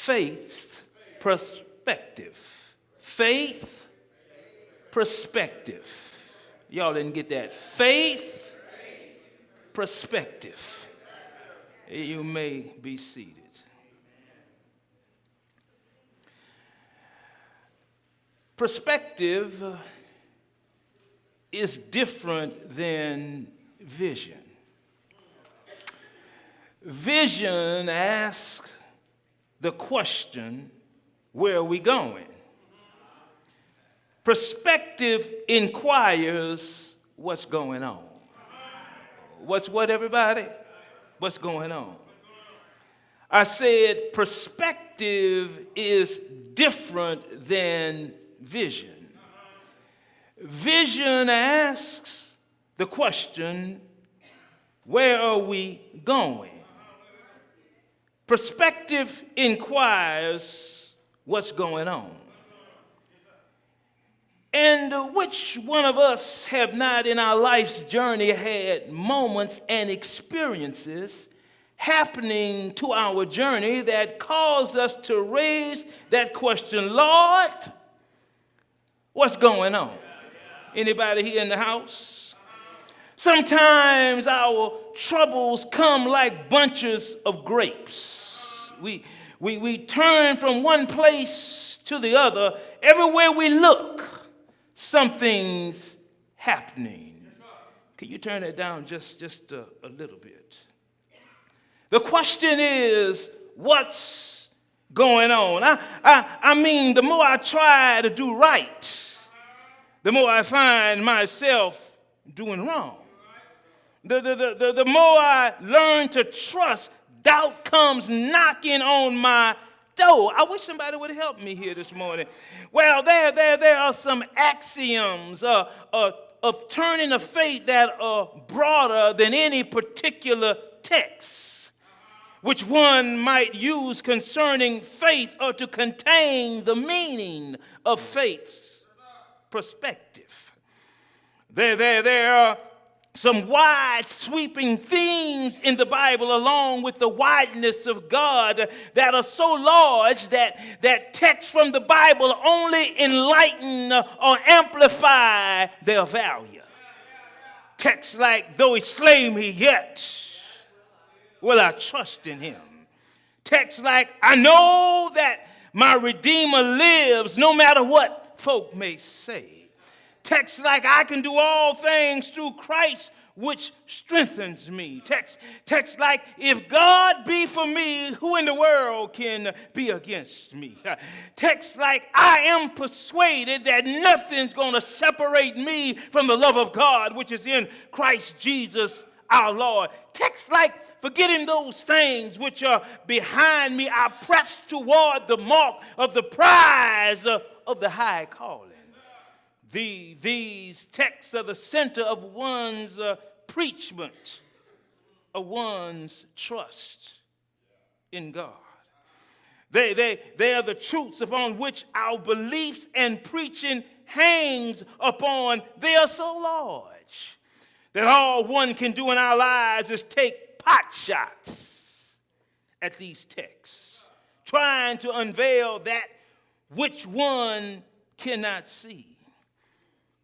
faith, perspective. Faith, perspective. Y'all didn't get that. Faith, perspective. You may be seated. Perspective is different than vision. Vision asks the question, where are we going? Perspective inquires what's going on. What, everybody? What's going on? I said perspective is different than vision. Vision asks the question, where are we going? Perspective inquires what's going on. And which one of us have not in our life's journey had moments and experiences happening to our journey that cause us to raise that question, Lord, what's going on? Anybody here in the house? Sometimes our troubles come like bunches of grapes. We turn from one place to the other. Everywhere we look, something's happening. Can you turn that down just a little bit? The question is, what's going on? I mean, the more I try to do right, the more I find myself doing wrong. The more I learn to trust, doubt comes knocking on my door. I wish somebody would help me here this morning. Well, there are some axioms of turning of faith that are broader than any particular text, which one might use concerning faith or to contain the meaning of faith's perspective. There are some wide sweeping themes in the Bible along with the wideness of God that are so large that texts from the Bible only enlighten or amplify their value. Texts like, though he slay me, yet will I trust in him. Texts like, I know that my Redeemer lives no matter what folk may say. Texts like, I can do all things through Christ, which strengthens me. Texts like, if God be for me, who in the world can be against me? Texts like, I am persuaded that nothing's going to separate me from the love of God, which is in Christ Jesus our Lord. Texts like, forgetting those things which are behind me, I press toward the mark of the prize of the high calling. These texts are the center of one's preachment, of one's trust in God. They are the truths upon which our beliefs and preaching hangs upon. They are so large that all one can do in our lives is take pot shots at these texts, trying to unveil that which one cannot see.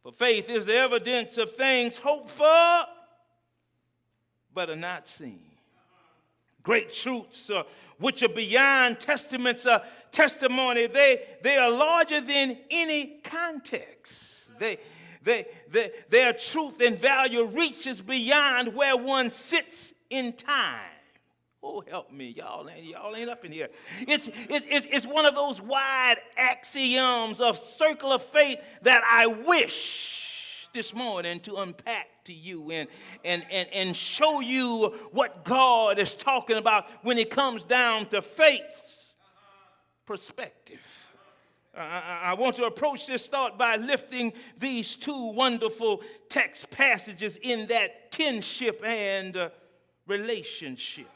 For faith is the evidence of things hoped for, but are not seen. Great truths which are beyond testimony, they are larger than any context. Their truth and value reaches beyond where one sits in time. Oh, help me. Y'all ain't up in here. It's one of those wide axioms of circle of faith that I wish this morning to unpack to you and show you what God is talking about when it comes down to faith's perspective. I want to approach this thought by lifting these two wonderful text passages in that kinship and relationship.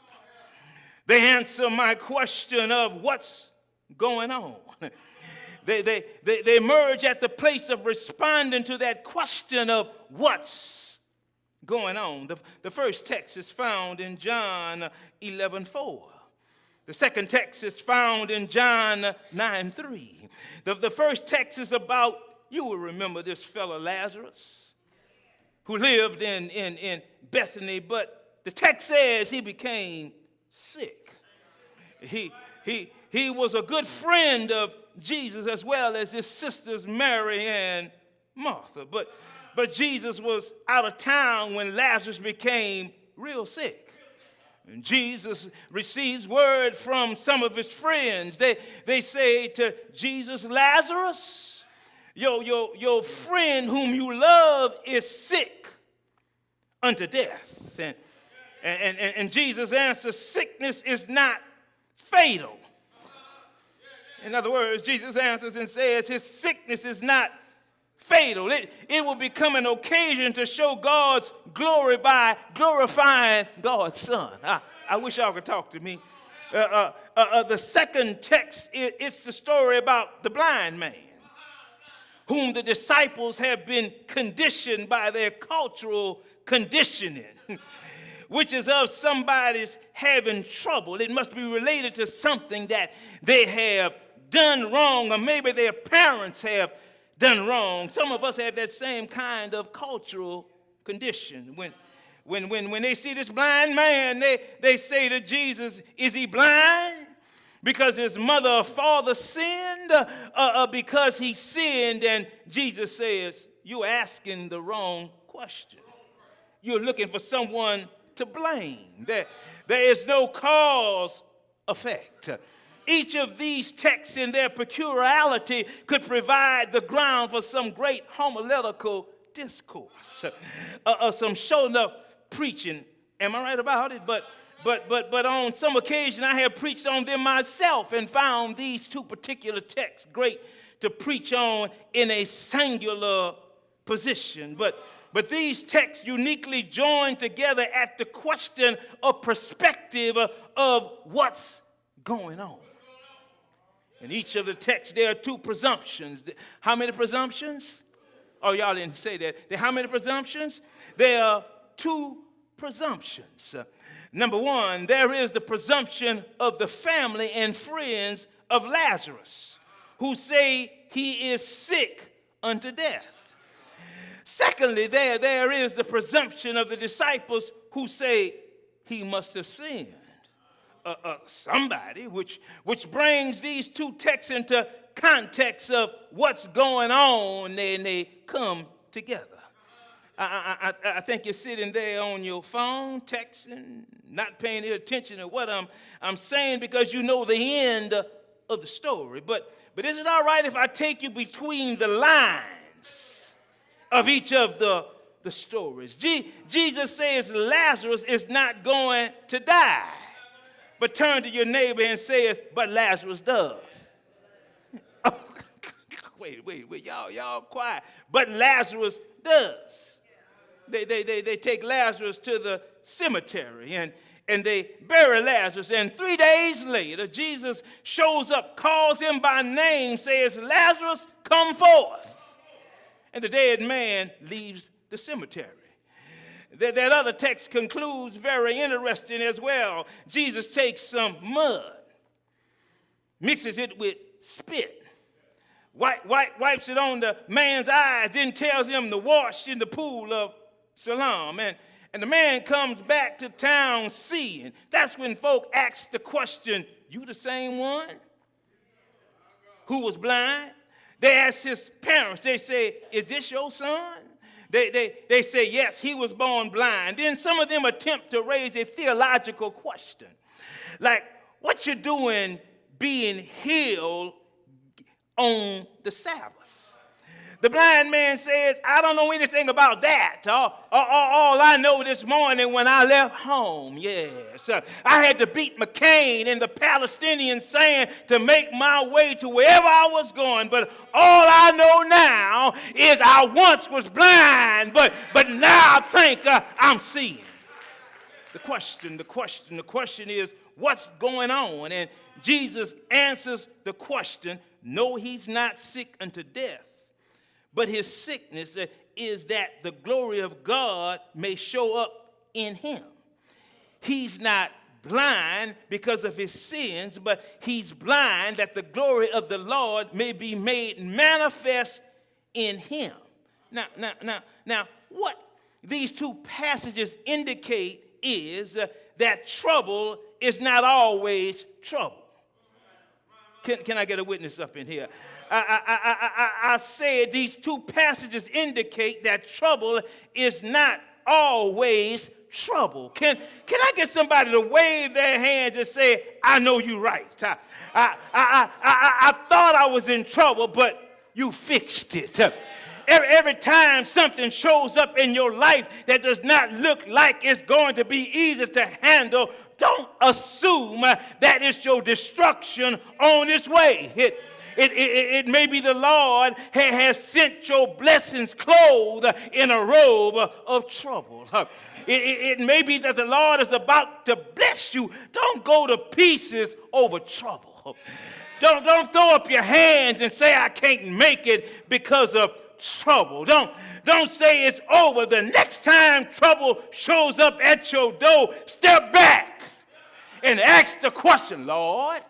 They answer my question of what's going on. They emerge at the place of responding to that question of what's going on. The first text is found in John 11:4. The second text is found in John 9:3. The first text is about, you will remember this fellow Lazarus, who lived in Bethany, but the text says he became sick. He was a good friend of Jesus as well as his sisters Mary and Martha. But Jesus was out of town when Lazarus became real sick. And Jesus receives word from some of his friends. They say to Jesus, Lazarus, your friend whom you love is sick unto death. And Jesus answers, sickness is not fatal. In other words, Jesus answers and says his sickness is not fatal. It will become an occasion to show God's glory by glorifying God's Son. I wish y'all could talk to me. The second text, it's the story about the blind man, whom the disciples have been conditioned by their cultural conditioning, which is of somebody's having trouble. It must be related to something that they have done wrong, or maybe their parents have done wrong. Some of us have that same kind of cultural condition. When they see this blind man, they say to Jesus, is he blind because his mother or father sinned, or because he sinned? And Jesus says, you're asking the wrong question. You're looking for someone to blame. There is no cause effect. Each of these texts in their peculiarity could provide the ground for some great homiletical discourse, some show enough preaching. Am I right about it? But on some occasion I have preached on them myself and found these two particular texts great to preach on in a singular position. But these texts uniquely join together at the question of perspective of what's going on. In each of the texts, there are two presumptions. How many presumptions? Oh, y'all didn't say that. How many presumptions? There are two presumptions. Number one, there is the presumption of the family and friends of Lazarus, who say he is sick unto death. Secondly, there is the presumption of the disciples who say he must have sinned. Somebody, which brings these two texts into context of what's going on, and they come together. I think you're sitting there on your phone, texting, not paying any attention to what I'm saying, because you know the end of the story. But is it all right if I take you between the lines of each of the stories? Jesus says Lazarus is not going to die. But turn to your neighbor and says, but Lazarus does. Oh, wait, y'all quiet. But Lazarus does. They take Lazarus to the cemetery and they bury Lazarus. And 3 days later, Jesus shows up, calls him by name, says, Lazarus, come forth. And the dead man leaves the cemetery. That other text concludes very interesting as well. Jesus takes some mud, mixes it with spit, wipes it on the man's eyes, then tells him to wash in the pool of Siloam. And the man comes back to town seeing. That's when folk ask the question, you the same one who was blind? They ask his parents, they say, is this your son? They say, yes, he was born blind. Then some of them attempt to raise a theological question. Like, what you doing being healed on the Sabbath? The blind man says, I don't know anything about that. All I know this morning when I left home, yes, I had to beat McCain in the Palestinian sand to make my way to wherever I was going. But all I know now is I once was blind, but now I think I'm seeing. The question is, what's going on? And Jesus answers the question, no, he's not sick unto death. But his sickness is that the glory of God may show up in him. He's not blind because of his sins, but he's blind that the glory of the Lord may be made manifest in him. Now, what these two passages indicate is that trouble is not always trouble. Can I get a witness up in here? I said these two passages indicate that trouble is not always trouble. Can I get somebody to wave their hands and say, I know you're right. I thought I was in trouble, but you fixed it. Every time something shows up in your life that does not look like it's going to be easy to handle, don't assume that it's your destruction on its way. It may be the Lord has sent your blessings clothed in a robe of trouble. It may be that the Lord is about to bless you. Don't go to pieces over trouble. Don't throw up your hands and say, I can't make it because of trouble. Don't say it's over. The next time trouble shows up at your door, step back and ask the question, Lord,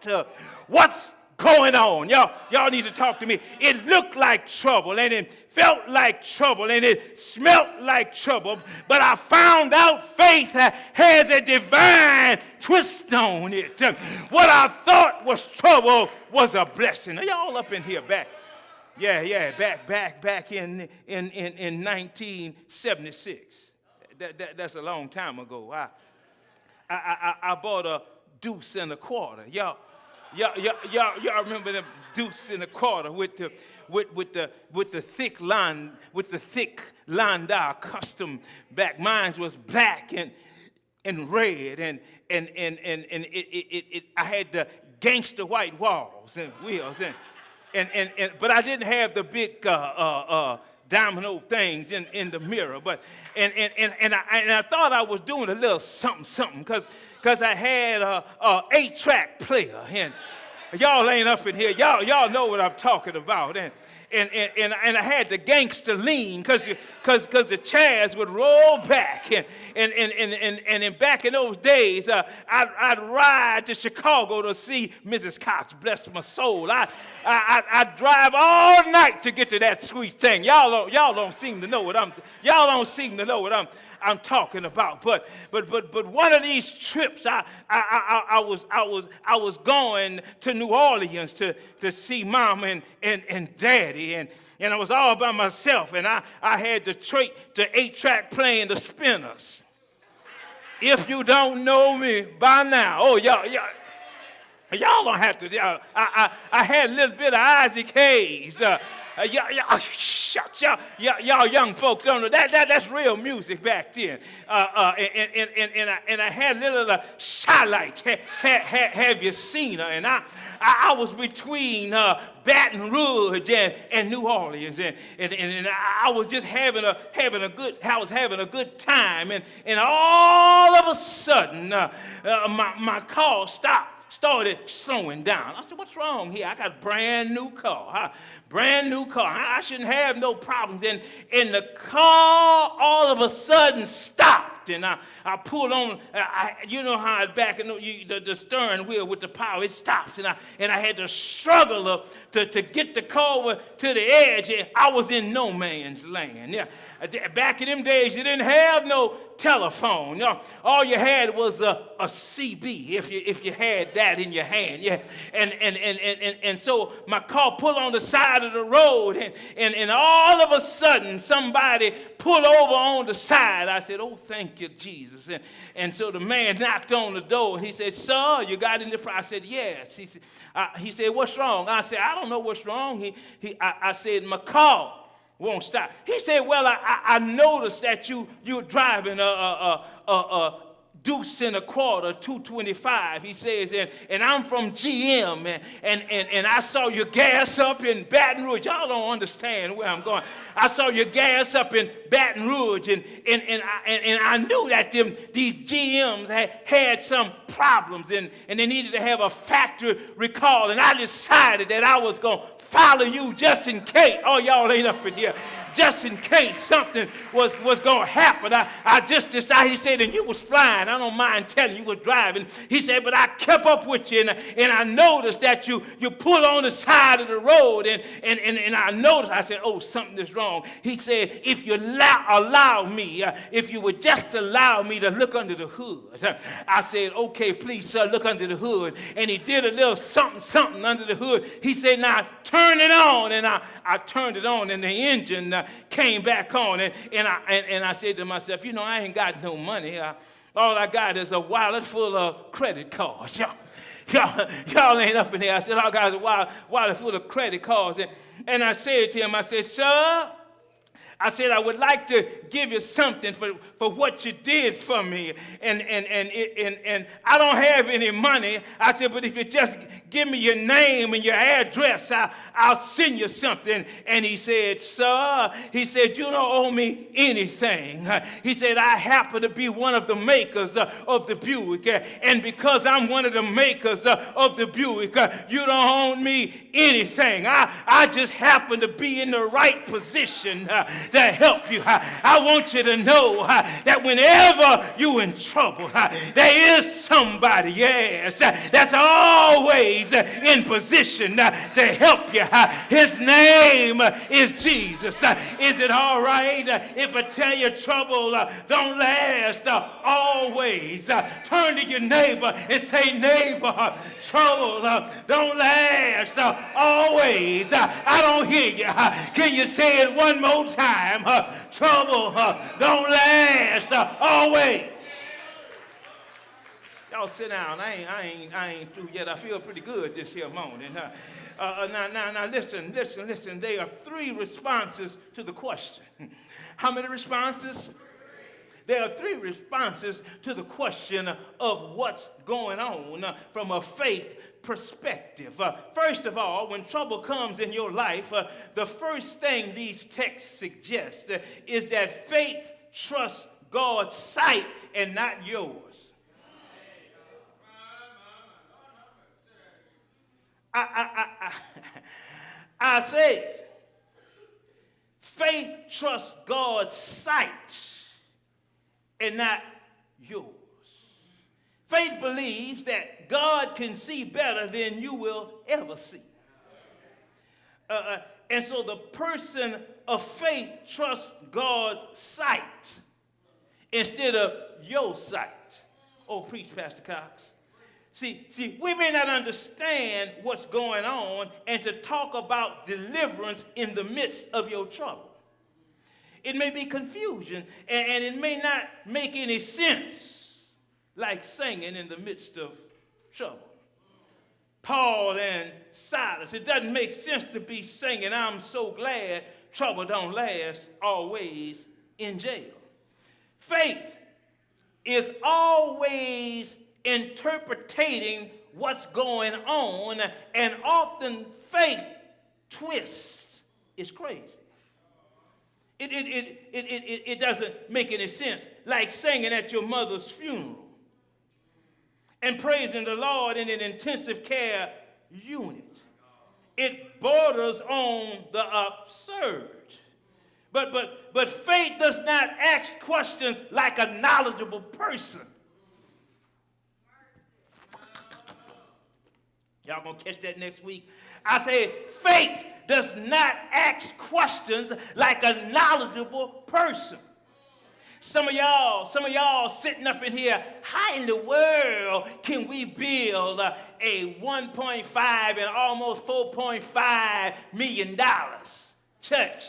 what's going on? Y'all need to talk to me. It looked like trouble, and it felt like trouble, and it smelt like trouble, but I found out faith has a divine twist on it. What I thought was trouble was a blessing. Are y'all up in here back? Yeah, back in 1976. That's a long time ago. I bought a deuce and a quarter. Y'all remember them deuce and a quarter with the thick Landau custom back. Mine was black and red, and it I had the gangster white walls and wheels but I didn't have the big domino things in the mirror. But I thought I was doing a little something because I had a 8-track player, and y'all ain't up in here. Y'all know what I'm talking about. And I had the gangster lean because the chairs would roll back. And back in those days, I'd ride to Chicago to see Mrs. Cox, bless my soul. I'd drive all night to get to that sweet thing. Y'all don't seem to know what I'm talking about. But one of these trips, I was going to New Orleans to see Mom and Daddy, and I was all by myself, and I had the 8-track playing the Spinners. If you don't know me by now, y'all don't have to. I had a little bit of Isaac Hayes. Y'all young folks don't know that's real music back then. And I had little of the Shy-Lights. Have you seen her? And I was between Baton Rouge and New Orleans, and I was just having a good time, and all of a sudden my car started slowing down. I said, what's wrong here? I got a brand new car. I shouldn't have no problems. And the car all of a sudden stopped. And I pulled on, you know how it's back in the steering wheel with the power, it stops. And I had to struggle to get the car over to the edge. And I was in no man's land. Yeah. Back in them days, you didn't have no telephone. All you had was a CB if you had that in your hand. Yeah. And so my car pulled on the side of the road, and all of a sudden somebody pulled over on the side. I said, oh, thank you, Jesus. And so the man knocked on the door. He said, sir, you got in the I said, yes. He said, what's wrong? I said, I don't know what's wrong. I said, my car won't stop. He said, well, I noticed that you're driving a deuce and a quarter, 225. He says, and I'm from GM, and I saw your gas up in Baton Rouge. Y'all don't understand where I'm going. I saw your gas up in Baton Rouge, and I knew that these GMs had some problems, and they needed to have a factory recall, and I decided that I was going to follow you just in case. Oh, y'all ain't up in here. just in case something was going to happen. I just decided, he said, and you was flying. I don't mind telling you was driving. He said, but I kept up with you, and I noticed that you pull on the side of the road, and I noticed, I said, oh, something is wrong. He said, if you allow me, if you would just allow me to look under the hood. I said, okay, please, sir, look under the hood. And he did a little something under the hood. He said, now turn it on. And I turned it on, and the engine came back on. And I said to myself, I ain't got no money. All I got is a wallet full of credit cards. Y'all ain't up in here. I said, all I got is a wallet full of credit cards. And I said to him, I said, sir, I said, I would like to give you something for what you did for me. And I don't have any money. I said, but if you just give me your name and your address, I'll send you something. And he said, sir, he said, you don't owe me anything. He said, I happen to be one of the makers of the Buick. And because I'm one of the makers of the Buick, you don't owe me anything. I just happen to be in the right position to help you. I want you to know that whenever you're in trouble, there is somebody, yes, that's always in position to help you. His name is Jesus. Is it all right if I tell you trouble don't last always? Turn to your neighbor and say, neighbor, trouble don't last always. I don't hear you. Can you say it one more time? Trouble don't last always. Y'all sit down. I ain't through yet. I feel pretty good this here morning. Now listen. There are 3 responses to the question. How many responses? There are 3 responses to the question of what's going on from a faith perspective. First of all, when trouble comes in your life, the first thing these texts suggest is that faith trusts God's sight and not yours. I say, faith trusts God's sight and not yours. Faith believes that God can see better than you will ever see. And so the person of faith trusts God's sight instead of your sight. Oh, preach, Pastor Cox. See, we may not understand what's going on and to talk about deliverance in the midst of your trouble. It may be confusion, and it may not make any sense, like singing in the midst of trouble. Paul and Silas, it doesn't make sense to be singing, I'm so glad trouble don't last always in jail. Faith is always interpreting what's going on, and often faith twists. It's crazy. It doesn't make any sense, like singing at your mother's funeral and praising the Lord in an intensive care unit. It borders on the absurd. But faith does not ask questions like a knowledgeable person. Y'all gonna catch that next week? I say faith does not ask questions like a knowledgeable person. Some of y'all sitting up in here, how in the world can we build a $1.5 and almost $4.5 million church?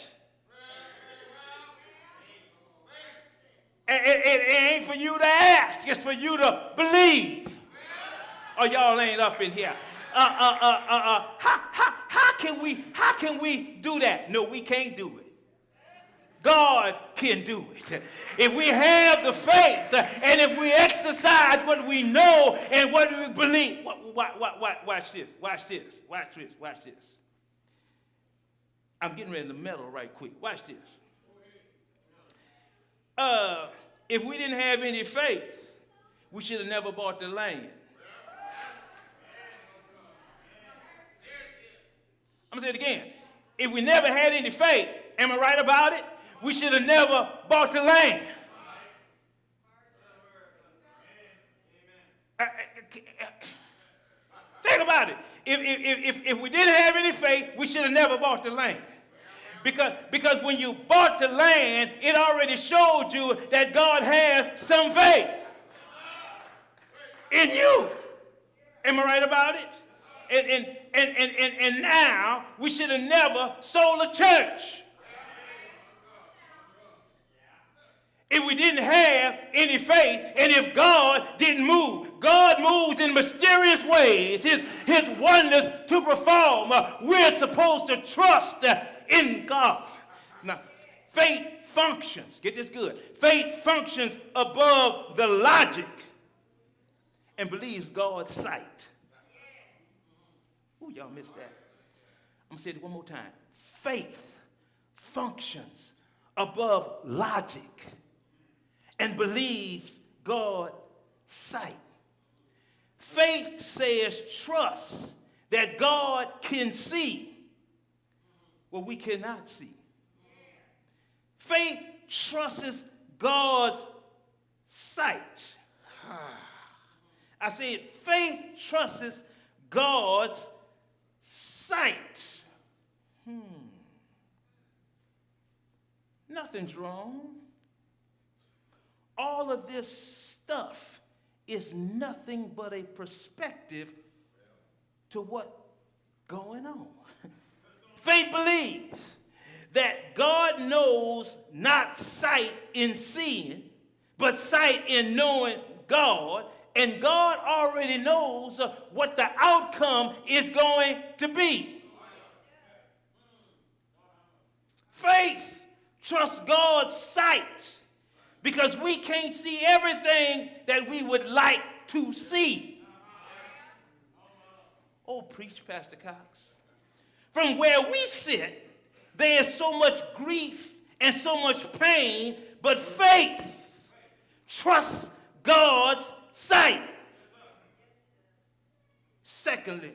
It ain't for you to ask, it's for you to believe. Or y'all ain't up in here. How can we do that? No, we can't do it. God can do it. If we have the faith and if we exercise what we know and what we believe. Watch this. I'm getting ready to meddle right quick. Watch this. If we didn't have any faith, we should have never bought the land. I'm going to say it again. If we never had any faith, Am I right about it? We should have never bought the land. Think about it. If we didn't have any faith, we should have never bought the land. Because when you bought the land, it already showed you that God has some faith in you. Am I right about it? And now we should have never sold a church. If we didn't have any faith, and if God didn't move. God moves in mysterious ways, his wonders to perform. We're supposed to trust in God. Now, faith functions, get this good, faith functions above the logic and believes God's sight. Ooh, y'all missed that. I'm going to say it one more time. Faith functions above logic and believes God's sight. Faith says trust that God can see what we cannot see. Faith trusts God's sight. I said faith trusts God's sight. Nothing's wrong. All of this stuff is nothing but a perspective to what's going on. Faith believes that God knows not sight in seeing, but sight in knowing God, and God already knows what the outcome is going to be. Faith trusts God's sight because we can't see everything that we would like to see. Oh, preach, Pastor Cox. From where we sit, there is so much grief and so much pain, but faith trusts God's sight. Secondly,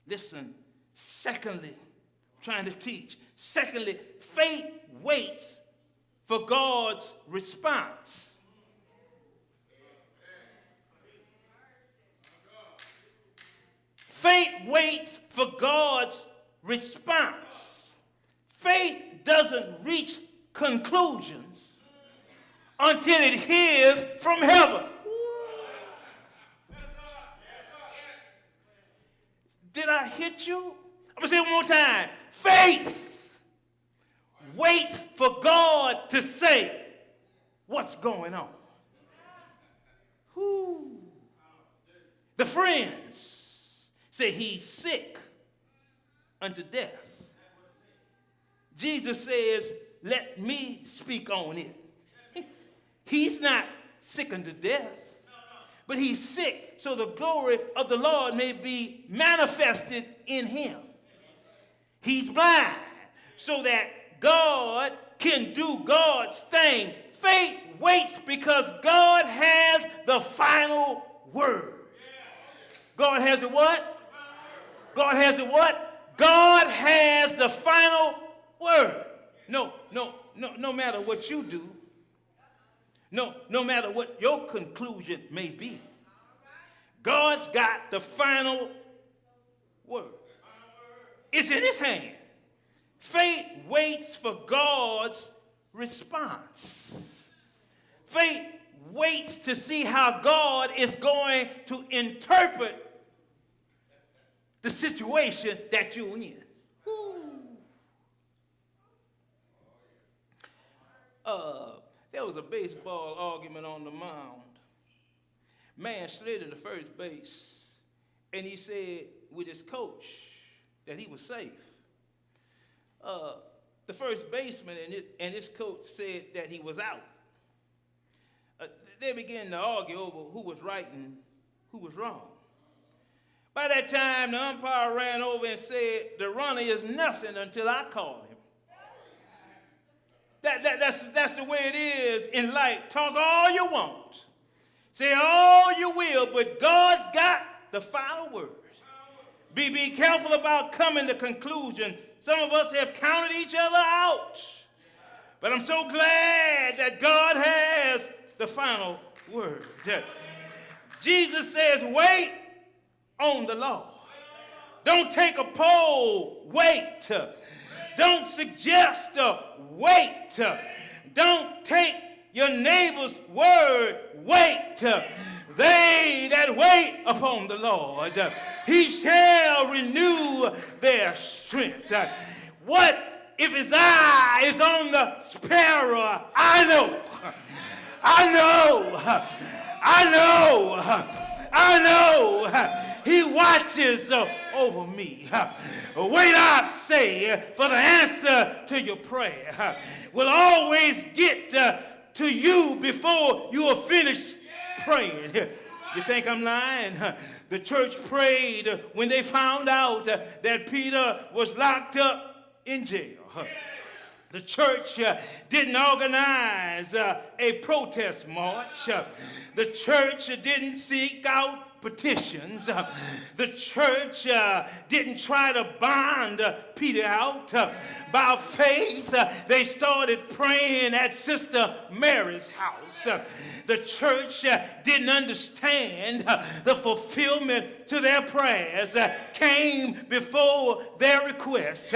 listen, trying to teach. Secondly, faith waits for God's response. Faith waits for God's response. Faith doesn't reach conclusions until it hears from heaven. Did I hit you? I'm going to say it one more time. Faith waits for God to say what's going on. Whew. The friends say he's sick unto death. Jesus says, let me speak on it. He's not sick unto death, but he's sick so the glory of the Lord may be manifested in him. He's blind so that God can do God's thing. Faith waits because God has the final word. God has the what? God has the what? God has the final word. No matter what you do, no matter what your conclusion may be, God's got the final word. It's in his hand. Faith waits for God's response. Faith waits to see how God is going to interpret the situation that you're in. There was a baseball argument on the mound. Man slid into first base, and he said with his coach that he was safe. The first baseman and his coach said that he was out. They began to argue over who was right and who was wrong. By that time, the umpire ran over and said, the runner is nothing until I call him. That's the way it is in life. Talk all you want. Say all you will, but God's got the final word. Be careful about coming to conclusion. Some of us have counted each other out. But I'm so glad that God has the final word. Jesus says, wait on the Lord. Don't take a poll, wait. Don't suggest wait. Don't take your neighbor's word, wait. They that wait upon the Lord, he shall renew their strength. What if his eye is on the sparrow? I know. He watches over me. Wait, I say, for the answer to your prayer will always get to you before you are finished praying. You think I'm lying? The church prayed when they found out that Peter was locked up in jail. The church didn't organize a protest march. The church didn't seek out petitions. The church didn't try to bond Peter out. By faith, they started praying at Sister Mary's house. The church didn't understand the fulfillment to their prayers came before their requests.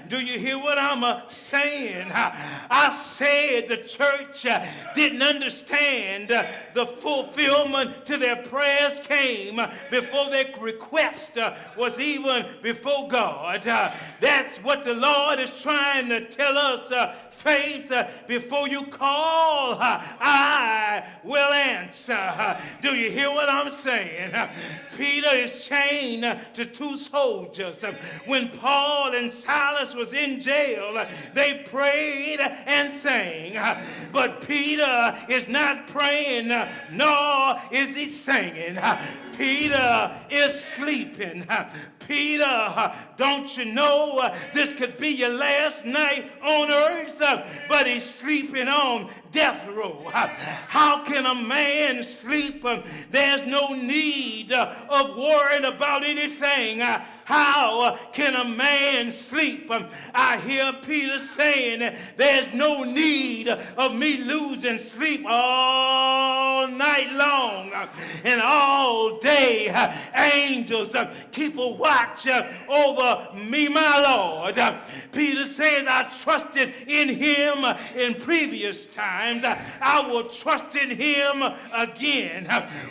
Do you hear what I'm saying? I said the church didn't understand the fulfillment to their prayers came before their request was even before God. That's what the Lord is trying to tell us. Faith, before you call, I will answer. Do you hear what I'm saying? Peter is chained to two soldiers. When Paul and Silas was in jail, they prayed and sang. But Peter is not praying, nor is he singing. Peter is sleeping. Peter, don't you know this could be your last night on earth? But he's sleeping on death row. How can a man sleep? There's no need of worrying about anything. How can a man sleep? I hear Peter saying, there's no need of me losing sleep all night long and all day. Angels keep a watch over me, my Lord. Peter says, I trusted in him in previous times. I will trust in him again.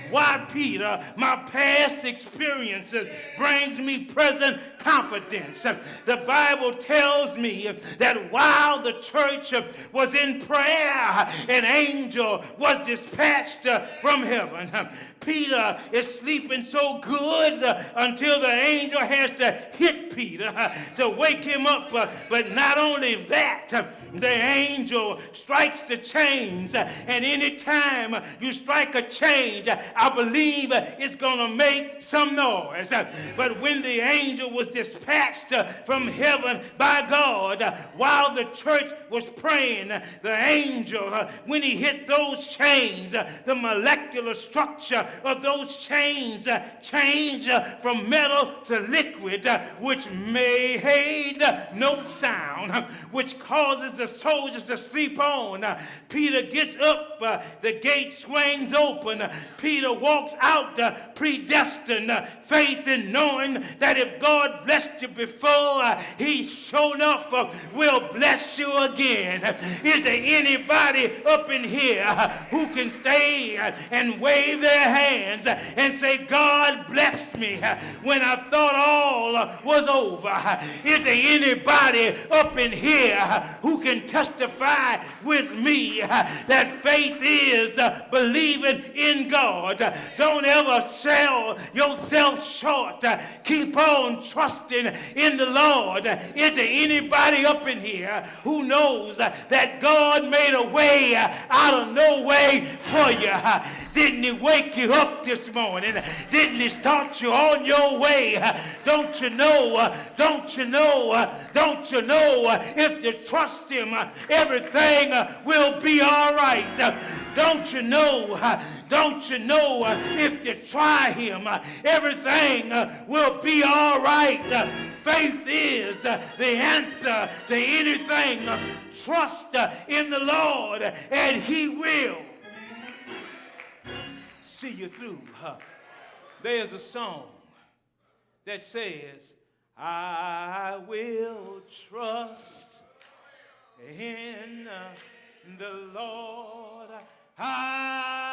Why, Peter? My past experiences brings me present confidence. The Bible tells me that while the church was in prayer, an angel was dispatched from heaven. Peter is sleeping so good until the angel has to hit Peter to wake him up. But not only that, the angel strikes the chains. And anytime you strike a chain, I believe it's going to make some noise. But when the angel was dispatched from heaven by God, while the church was praying, the angel, when he hit those chains, the molecular structure of those chains change from metal to liquid, which made no sound, which causes the soldiers to sleep on. Peter gets up, the gate swings open. Peter walks out, predestined, faith in knowing that if God blessed you before, he sure enough will bless you again. Is there anybody up in here who can stay and wave their hands and say, God blessed me when I thought all was over? Is there anybody up in here who can testify with me that faith is believing in God? Don't ever sell yourself short. Keep on trusting in the Lord. Is there anybody up in here who knows that God made a way out of no way for you? Didn't he wake you up this morning? Didn't he start you on your way? Don't you know, if you trust him, everything will be all right. Don't you know? Don't you know if you try him, everything will be all right. Faith is the answer to anything. Trust in the Lord and he will see you through. There's a song that says, I will trust in the Lord. I